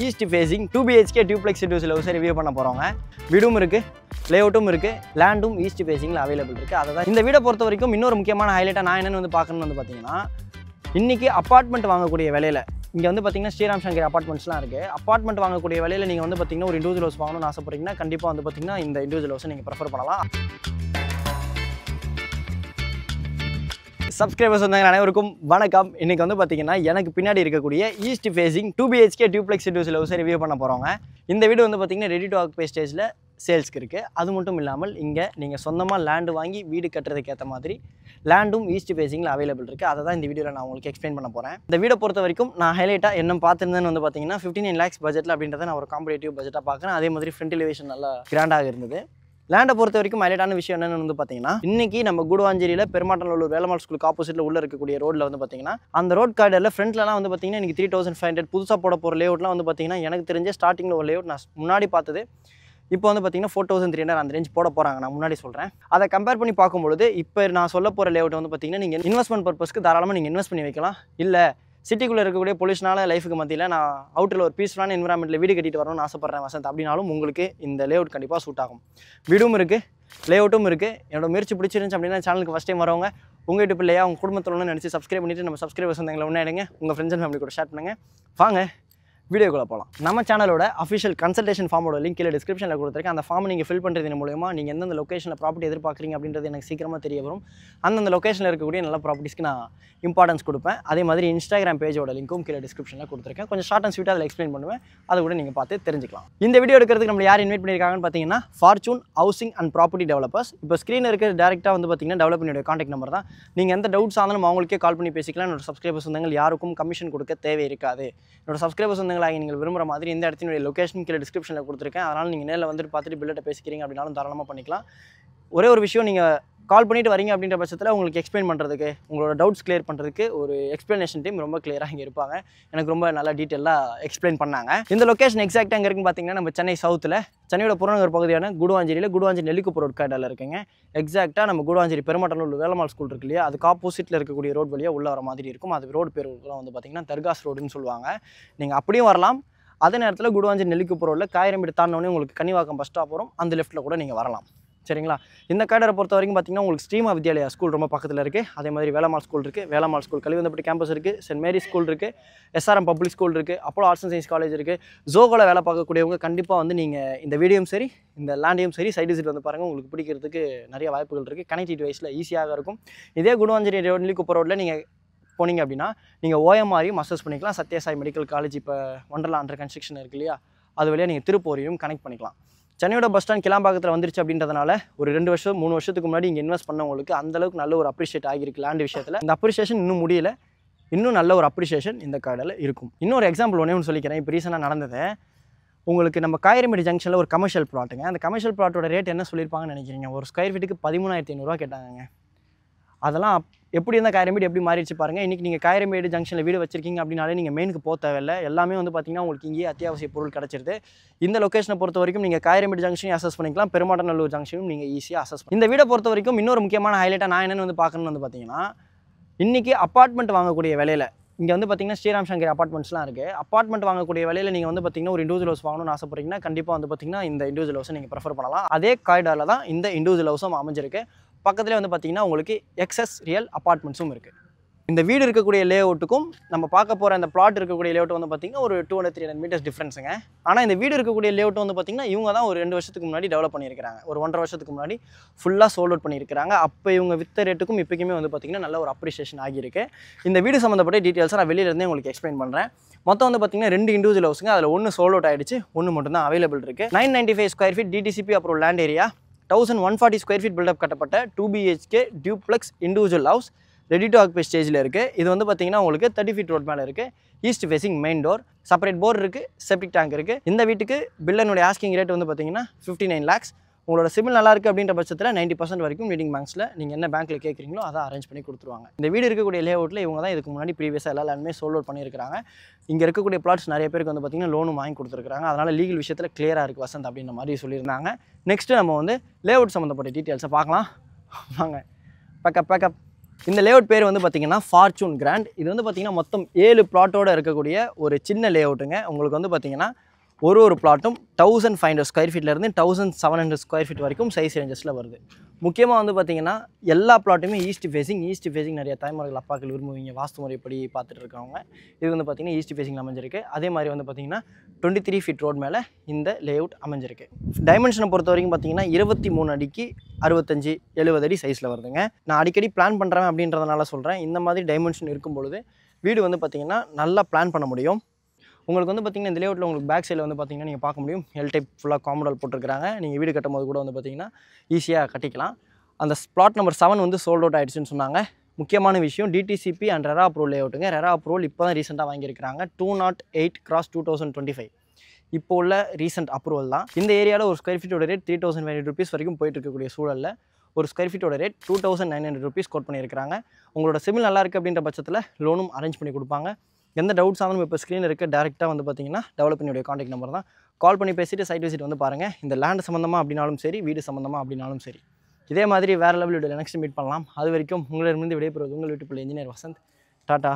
East facing 2 BHK duplex சிட்டிஸில் review பண்ண போகிறோங்க. வீடும் இருக்குது, லேஅவுட்டும் இருக்குது, லேண்டும் ஈஸ்ட் ஃபேசிங்கில் அவைலபிள் இருக்குது. அதை தான் இந்த வீடை பொறுத்த வரைக்கும் இன்னொரு முக்கியமான ஹைலைட்டாக நான் என்னென்னு பார்க்கணும்னு பார்த்தீங்கன்னா, இன்றைக்கி அப்பார்ட்மெண்ட் வாங்கக்கூடிய விலையில் இங்கே பார்த்தீங்கன்னா ஸ்ரீராம் சங்கர் அப்பார்ட்மெண்ட்ஸ்லாம் இருக்குது. அப்பார்ட்மெண்ட் வாங்கக்கூடிய விலையில் நீங்கள் பார்த்தீங்கன்னா ஒரு இண்டிவிஜுவல் ஹவுஸ் வாங்கணும்னு ஆசைப்படுறீங்கன்னா கண்டிப்பாக பார்த்தீங்கன்னா இந்த இண்டிவிஜுவல் ஹவுஸை நீங்கள் ப்ரிஃபர் பண்ணலாம். சப்ஸ்கிரைபர்ஸ் வந்தாங்க அனைவருக்கும் வணக்கம். இன்றைக்கி பார்த்தீங்கன்னா எனக்கு பின்னாடி இருக்கக்கூடிய ஈஸ்ட் ஃபேசிங் 2 BHK டியூப்ளெக்ஸ் சிட்டிஸில் ரிவ்யூ பண்ண போகிறோங்க. இந்த வீடு பார்த்தீங்கன்னா ரெடி டு ஆக்குபை ஸ்டேஜில் சேல்ஸ்க்கு இருக்குது. அது மட்டும் இல்லாமல் இங்கே நீங்கள் சொந்தமாக லேண்டு வாங்கி வீடு கட்டுறதுக்கு ஏற்ற மாதிரி லேண்டும் ஈஸ்ட் ஃபேசிங்கில் அவைலபிள் இருக்குது. அதை தான் இந்த வீடியோவில் நான் உங்களுக்கு எக்ஸ்பிளைன் பண்ண போகிறேன். இந்த வீடை பொறுத்த வரைக்கும் நான் ஹைலைட்டாக என்ன பார்த்துருந்தேன்னு பார்த்தீங்கன்னா 59 lakhs பட்ஜெட்டில் அப்படின்றத நான் ஒரு காம்படேட்டிவ் பட்ஜெட்டாக பார்க்குறேன். அதே மாதிரி ஃப்ரண்ட் எலிவேஷன் நல்லா கிராண்டாக இருந்தது. லேண்டை பொறுத்த வரைக்கும் ஹைலைட்டான விஷயம் என்னென்னு பார்த்தீங்கன்னா, இன்றைக்கி நம்ம கூடுவாஞ்சேரியில் பெருமாட்டநல்லூர் வேலம்மாள் ஸ்கூலுக்கு ஆப்போசிட்டில் உள்ள இருக்கக்கூடிய ரோட்டில் பார்த்தீங்கன்னா அந்த ரோட் கார்டரில் ஃப்ரண்ட்லலாம் பார்த்தீங்கன்னா இன்றைக்கி 3500 புதுசாக போட போகிற லேஅவுட்லாம் பார்த்தீங்கன்னா எனக்கு தெரிஞ்ச ஸ்டார்டிங்கில் ஒரு லேஅவுட் நான் முன்னாடி பார்த்தது இப்போ பார்த்தீங்கன்னா 4300 அந்த ரேஞ்ச் போட போகிறாங்க. நான் முன்னாடி சொல்கிறேன். அதை கம்பேர் பண்ணி பார்க்கும்பொழுது இப்போ நான் சொல்ல போகிற லேஅவுட் பார்த்தீங்கன்னா நீங்கள் இன்வெஸ்ட்மெண்ட் பர்பஸ்க்கு தாராளமாக நீங்கள் இன்வெஸ்ட் பண்ணி வைக்கலாம். இல்லை சிட்டிக்குள்ளே இருக்கக்கூடிய பொல்யூஷனால லைஃபுக்கு மத்தியில் நான் அவுட்டரில் ஒரு பீஸ்ஃபுல்லான என்விரான்மெண்ட்டில் வீடு கட்டிட்டு வரணும்னு ஆசைப்பட்றேன் வசந்த் அப்படின்னாலும் உங்களுக்கு இந்த லேஅவுட் கண்டிப்பாக சூட் ஆகும். வீடும் இருக்குது, லேஅவுட்டும் இருக்குது. என்னோட முயற்சி பிடிச்சிருந்துச்சு அப்படின்னா சேனலுக்கு ஃபஸ்ட் டைம் வரவங்க உங்கள் வீட்டு பிள்ளையா உங்கள் குடும்பத்தில் ஒன்று நினச்சி சப்ஸ்கிரைப் பண்ணிவிட்டு நம்ம சப்ஸ்கிரைபர்ஸ் வந்தவங்களை ஒன்றா எடுங்க, உங்கள் ஃப்ரெண்ட்ஸ் அண்ட் ஃபேமிலி கூட ஷேர் பண்ணுங்கள். வாங்க வீடியோக்குள்ளே போகலாம். நம்ம சேனலோட அஃபிஷியல் கன்சல்டேஷன் ஃபார்மோட லிங்க் கீழே டிஸ்கிரிப்ஷனில் கொடுத்துருக்கேன். அந்த ஃபார்ம் நீங்கள் ஃபில் பண்ணுறது மூலமா நீங்கள் எந்தெந்த லொக்கேஷனில் ப்ராப்பர்ட்டி எதிர்பார்க்குறீங்க அப்படின்றது எனக்கு சீக்கிரமாக தெரிய வரும். அந்தந்த லொக்கேஷனில் இருக்கக்கூடிய நல்ல ப்ராப்பர்ட்டிஸ்க்கு நான் இம்பார்ட்டன்ஸ் கொடுப்பேன். அதே மாதிரி இன்ஸ்டாகிராம் பேஜோட லிங்க்கும் கீழே டிஸ்கிரிப்ஷனில் கொடுத்துருக்கேன். கொஞ்சம் ஷார்ட் அண்ட் ஸ்வீட்டாக அதில் எக்ஸ்பிளைன் பண்ணுவேன். அதை கூட நீங்கள் பார்த்து தெரிஞ்சுக்கலாம். இந்த வீடியோ எடுக்கிறதுக்கு நம்ம யார் இன்வைட் பண்ணியிருக்காங்கன்னு பார்த்தீங்கன்னா fortune housing and property developers. இப்போ ஸ்க்ரீனில் இருக்கிற டேரெக்டாக பார்த்தீங்கன்னா டெவலப்பரோட கான்டாக்ட் நம்பர் தான். நீங்கள் எந்த டவுட்ஸ் ஆனாலும் அவங்களுக்கே கால் பண்ணி பேசிக்கலாம். என்னோட சப்ஸ்கிரைபர்ஸ் வந்தவங்க யாருக்கும் கமிஷன் கொடுக்க தேவை இருக்காது. என்னோட சப்ஸ்கிரைபர்ஸ் வந்தவங்களாக நீங்கள் விரும்புகிற மாதிரி இந்த இடத்தினுடைய லொக்கேஷன் கீழே டிஸ்கிரிப்ஷனில் கொடுத்துருக்கேன். அதனால் நீங்கள் நேரில் வந்துட்டு பார்த்துட்டு பில்லிட்ட பேசிக்கிறீங்க அப்படின்னாலும் தாராளமாக பண்ணிக்கலாம். ஒரே ஒரு விஷயம், நீங்கள் கால் பண்ணிவிட்டு வரீங்க அப்படின்ற பட்சத்தில் உங்களுக்கு எக்ஸ்பிளைன் பண்ணுறதுக்கு உங்களோட டவுட்ஸ் கிளியர் பண்ணுறதுக்கு ஒரு எக்ஸ்ப்ளனேஷன் டீம் ரொம்ப கிளியராக இங்கே இருப்பாங்க. எனக்கு ரொம்ப நல்லா டீட்டெயிலாக எக்ஸ்பிளைன் பண்ணாங்க. இந்த லொக்கேஷன் எக்ஸாக்டாக எங்கே இருக்குன்னு பார்த்தீங்கன்னா நம்ம சென்னை சவுத்தில் சென்னையோட புறநகர் பகுதியான கூடுவாஞ்சேரி நெல்லிக்குப்பம் ரோட் கார்டில் இருக்குங்க. எக்ஸாக்டாக நம்ம கூடுவாஞ்சேரி பெருமாட்டநல்லூர் வேலம்மாள் ஸ்கூல் இருக்கு இல்லையா, அதுக்கு ஆப்போசிட்டில் இருக்கக்கூடிய ரோட் வழியாக உள்ள வர மாதிரி இருக்கும். அது ரோடு பேர் பார்த்தீங்கன்னா தர்காஸ் ரோடுன்னு சொல்லுவாங்க. நீங்கள் அப்படியும் வரலாம். அதே நேரத்தில் கூடுவாஞ்சேரி நெல்லிக்குப்பம் ரோட்டில் காயிரம்பேடு தாண்டினோடனே உங்களுக்கு கன்னிவாக்கம் பஸ் ஸ்டாப் வரும். அந்த லெஃப்ட்டில் கூட நீங்கள் வரலாம். சரிங்களா? இந்த கார்டரை பொறுத்த வரைக்கும் பார்த்தீங்கன்னா உங்களுக்கு ஸ்ரீமா வித்யாலயா ஸ்கூல் ரொம்ப பக்கத்தில் இருக்குது. அதே மாதிரி வேலம்மாள் ஸ்கூல் இருக்குது, வேலம்மாள் ஸ்கூல் கலிவந்தப்பட்டி கேம்பஸ் இருக்குது, சென்ட் மேரி ஸ்கூல் இருக்குது, SRM பப்ளிக் ஸ்கூல் இருக்குது, Apollo arts and science college இருக்குது. ஜோகோவில் வேலை பார்க்கக்கூடியவங்க கண்டிப்பாக நீங்கள் இந்த வீடியோவும் சரி இந்த லேண்டையும் சரி சைட் விசிட் பாருங்கள். உங்களுக்கு பிடிக்கிறதுக்கு நிறைய வாய்ப்புகள் இருக்குது. கனெக்டிவிட்டி வைஸில் ஈஸியாக இருக்கும். இதே கூடுவாஞ்சேரி நெல்லிக்குப்பம் ரோட்டில் நீங்கள் போனீங்க அப்படின்னா நீங்கள் OMRயும் மஸ்டர்ஸ் பண்ணிக்கலாம். சத்யசாய் மெடிக்கல் காலேஜ் இப்போ ஒண்டர்லா அண்டர் கன்ஸ்ட்ரக்ஷன் இருக்கு இல்லையா, அது வழியாக நீங்கள் திருப்பூரையும் கனெக்ட் பண்ணிக்கலாம். சென்னையோட பஸ் ஸ்டாண்ட் கிளாம்பாக்கத்தில் வந்துருச்சு அப்படின்றதுனால ஒரு 2 வருஷம் 3 வருஷத்துக்கு முன்னாடி இங்கே இன்வெஸ்ட் பண்ணவங்களுக்கு அந்தளவுக்கு நல்ல ஒரு அப்ரிஷியேட் ஆகிருக்கு லேண்ட் விஷயத்தில். இந்த அப்ரிஷியேஷன் இன்னும் முடியல. இன்னும் நல்ல ஒரு அப்ரிஷியேஷன் இந்த கார்டில் இருக்கும். இன்னொரு எக்ஸாம்பிள் ஒன்று சொல்லிக்கிறேன். இப்போ ரீசெண்டாக நடந்தது உங்களுக்கு நம்ம காயிரம்பேடு ஜங்ஷனில் ஒரு கமர்ஷியல் ப்ளாட்டுங்க. அந்த கமர்ஷியல் ப்ளாட்டோட ரேட் என்ன சொல்லியிருப்பாங்கன்னு நினைக்கிறீங்க? ஒரு ஸ்கொயர் ஃபீட்டுக்கு 13,500 கேட்டாங்க. அதெல்லாம் எப்படி இருந்தால் காயிரம்பேடு எப்படி மாறிடுச்சு பாருங்கள். இன்றைக்கி நீங்கள் காயிரம்பேடு ஜங்ஷனில் வீடு வச்சிருக்கீங்க அப்படின்னாலே நீங்கள் மெயினுக்கு போக தேவையில்லை. எல்லாமே பார்த்தீங்கன்னா உங்களுக்கு இங்கேயே அத்தியாவசிய பொருள் கிடச்சிருது. இந்த லொக்கேஷனை பொறுத்த வரைக்கும் நீங்கள் காயிரம்பேடு ஜங்ஷனையும் அசஸ் பண்ணிக்கலாம், பெருமாட்டநல்லூர் ஜங்ஷனும் நீங்கள் ஈஸியாக அசஸ் பண்ணலாம். இந்த வீடை பொறுத்த வரைக்கும் இன்னொரு முக்கியமான ஹைலைட்டாக நான் என்னென்னு பார்க்கணும்னு பார்த்தீங்கன்னா, இன்றைக்கி அப்பார்ட்மெண்ட் வாங்கக்கூடிய விலையில் இங்கே பார்த்தீங்கன்னா ஸ்ரீராம் சங்கர் அப்பார்ட்மெண்ட்ஸ்லாம் இருக்குது. அப்பார்ட்மெண்ட் வாங்கக்கூடிய விலையில் நீங்கள் பார்த்தீங்கன்னா ஒரு இண்டிவிஜுவல் ஹவுஸ் வாங்கணும்னு ஆசைப்படுறீங்கன்னா கண்டிப்பாக பார்த்தீங்கன்னா இந்த இண்டிவிஜுவல் ஹவுஸை நீங்கள் ப்ரிஃபர் பண்ணலாம். அதே காரிடாரில் தான் இந்த இண்டிவிஜுவல் ஹவுஸும் அமைஞ்சிருக்கு. பக்கத்துலேயே பார்த்தீங்கன்னா உங்களுக்கு எக்ஸஸ் ரியல் அப்பார்ட்மெண்ட்ஸும் இருக்குது. இந்த வீடு இருக்கக்கூடிய லேஅவுட்டுக்கும் நம்ம பார்க்க போகிற அந்த பிளாட் இருக்கக்கூடிய லேஅவுட் பார்த்தீங்கன்னா ஒரு 200-300 மீட்டர்ஸ் டிஃப்ரென்ஸுங்க. ஆனால் இந்த வீடு இருக்கக்கூடிய லேஅவுட் பார்த்தீங்கன்னா இவங்க தான் ஒரு 2 வருஷத்துக்கு முன்னாடி டெவலப் பண்ணியிருக்காங்க. ஒரு 1.5 வருஷத்துக்கு முன்னாடி ஃபுல்லாக சோல்ட் அவுட் பண்ணியிருக்காங்க. அப்போ இவங்க வித்த ரேட்டுக்கும் இப்போக்குமே பார்த்தீங்கன்னா நல்ல ஒரு அப்ரிஷியேஷன் ஆகியிருக்கு. இந்த வீடு சம்மந்தப்பட்ட டீட்டெயில்ஸை நான் வெளியிலேருந்தே உங்களுக்கு எக்ஸ்பிளைன் பண்ணுறேன். மொத்தம் பார்த்தீங்கன்னா 2 இண்டிவிஜுவல் ஹவுஸுங்க. அதில் ஒன்று சோல்ட் அவுட் ஆகிடுச்சு, ஒன்று மட்டும் தான் அவைலபிள் இருக்குது. 995 ஸ்கொயர் ஃபீட் DTCP அப்புறம் land area 1140 square feet built up கட்டப்பட்ட 2 BHK duplex individual house ready to occupy ஸ்டேஜில் இருக்குது. இது பார்த்தீங்கன்னா உங்களுக்கு 30 feet ரோட் மேலே இருக்குது. East facing main door, separate bore இருக்குது, செப்டிக் டேங்க் இருக்குது. இந்த வீட்டுக்கு பில்லனுடைய ஆஸ்கிங் ரேட் பார்த்தீங்கன்னா 59 lakhs. உங்களோட சிபில் நல்லா இருக்குது அப்படின்ற பட்சத்தில் 90% வரைக்கும் லீடிங் பேங்க்ஸில் நீங்கள் என்ன பேங்க்கில் கேட்குறீங்களோ அதை அரேஞ்ச் பண்ணி கொடுத்துருவாங்க. இந்த வீடு இருக்கக்கூடிய லேஅவுட்டில் இவங்க தான் இதுக்கு முன்னாடி ப்ரீவியஸாக எல்லா லேண்டுமே சோல்ட் அவுட் பண்ணியிருக்காங்க. இங்கே இருக்கக்கூடிய பிளாட்ஸ் நிறைய பேருக்கு பார்த்தீங்கன்னா லோனும் வாங்கி கொடுத்துருக்காங்க. அதனால் லீகல் விஷயத்தில் கிளியராக இருக்குது வசந்த் அப்படின்ற மாதிரி சொல்லியிருந்தாங்க. நெக்ஸ்ட்டு நம்ம லேஅவுட் சம்மந்தப்பட்ட டீட்டெயில்ஸை பார்க்கலாம். வாங்க பேக்கப் இந்த லேஅவுட் பேர் வந்து பார்த்தீங்கன்னா ஃபார்ச்சூன் கிராண்ட். இது வந்து பார்த்தீங்கன்னா மொத்தம் 7 பிளாட்டோடு இருக்கக்கூடிய ஒரு சின்ன லேஅவுட்டுங்க. உங்களுக்கு வந்து பார்த்தீங்கன்னா ஒரு பிளாட்டும் 1500 ஸ்கொயர் ஃபீட்லேருந்து 1700 ஸ்கொயர் ஃபீட் வரைக்கும் சைஸ் ரேஞ்சஸில் வருது. முக்கியமாக வந்து பார்த்தீங்கன்னா எல்லா பிளாட்டுமே ஈஸ்ட் ஃபேஸிங் நிறைய தாய்மார்கள் அப்பாக்கள் விரும்புவீங்க வாஸ்து முறைப்படி பார்த்துட்டு இருக்கவங்க. இது வந்து பார்த்தீங்கன்னா ஈஸ்ட் ஃபேஸிங் அமைஞ்சிருக்கு. அதே மாதிரி வந்து பார்த்தீங்கன்னா 23 ஃபீட் ரோட் மேலே இந்த லேஅவுட் அமைஞ்சிருக்கு. டைமென்ஷனை பொறுத்த வரைக்கும் பார்த்தீங்கன்னா 23 அடிக்கு 65 70 அடி சைஸில் வருதுங்க. நான் அடிக்கடி பிளான் பண்ணுறேன் அப்படின்றதுனால சொல்கிறேன். இந்த மாதிரி டைமென்ஷன் இருக்கும் பொழுது வீடு வந்து பார்த்தீங்கன்னா நல்லா பிளான் பண்ண முடியும். உங்களுக்கு வந்து பார்த்தீங்கன்னா இந்த லேஅவுட்டில் உங்களுக்கு பேக் சைடில் வந்து பார்த்தீங்கன்னா நீங்கள் பார்க்க முடியும் எல் டைப் ஃபுல்லாக காம்பவுண்ட் போட்டிருக்காங்க. நீங்கள் வீடு கட்டும்போது கூட வந்து பார்த்தீங்கன்னா ஈஸியாக கட்டிக்கலாம். அந்த பிளாட் நம்பர் 7 வந்து சோல்ட் அவுட் ஆகிடுச்சுன்னு சொன்னாங்க. முக்கியமான விஷயம் டிடிசிபி அண்ட் ரெரா அப்ரூவல் லேஅவுட்டுங்க. ரெரா அப்ரூவல் இப்போ தான் ரீசெண்டாக வாங்கியிருக்கிறாங்க. 208/2025 இப்போ உள்ள ரீசெண்ட் அப்ரூவல் தான். இந்த ஏரியாவில் ஒரு ஸ்கொயர் ஃபீட்டோட ரேட் 3500 rupees வரைக்கும் போயிட்டு இருக்கக்கூடிய சூழலில் ஒரு ஸ்கொயர் ஃபீட்டோட ரேட் 2900 rupees கோட் பண்ணியிருக்காங்க. உங்களோட சிவில் நல்லா இருக்குது அப்படின்ற பட்சத்தில் லோனும் அரேஞ்ச் பண்ணி கொடுப்பாங்க. எந்த டவுட்ஸ் ஆனாலும் இப்போ ஸ்க்ரீனில் இருக்க டேரெக்டாக வந்து பார்த்தீங்கன்னா டெவலப்பனுடைய காண்டாக்ட் நம்பர் தான். கால் பண்ணி பேசிட்டு சைட் விசிட் வந்து பாருங்கள். இந்த லேண்ட் சம்மந்தமாக அப்படின்னாலும் சரி, வீடு சம்மந்தமாக அப்படின்னாலும் சரி. இதே மாதிரி வேறு லெவல் வீடியோவில் நெக்ஸ்ட் மீட் பண்ணலாம். அது வரைக்கும் உங்களிடமிருந்து விடைபெறுவது உங்கள் வீட்டுக்குள்ள இன்ஜினியர் வசந்த். டாட்டா.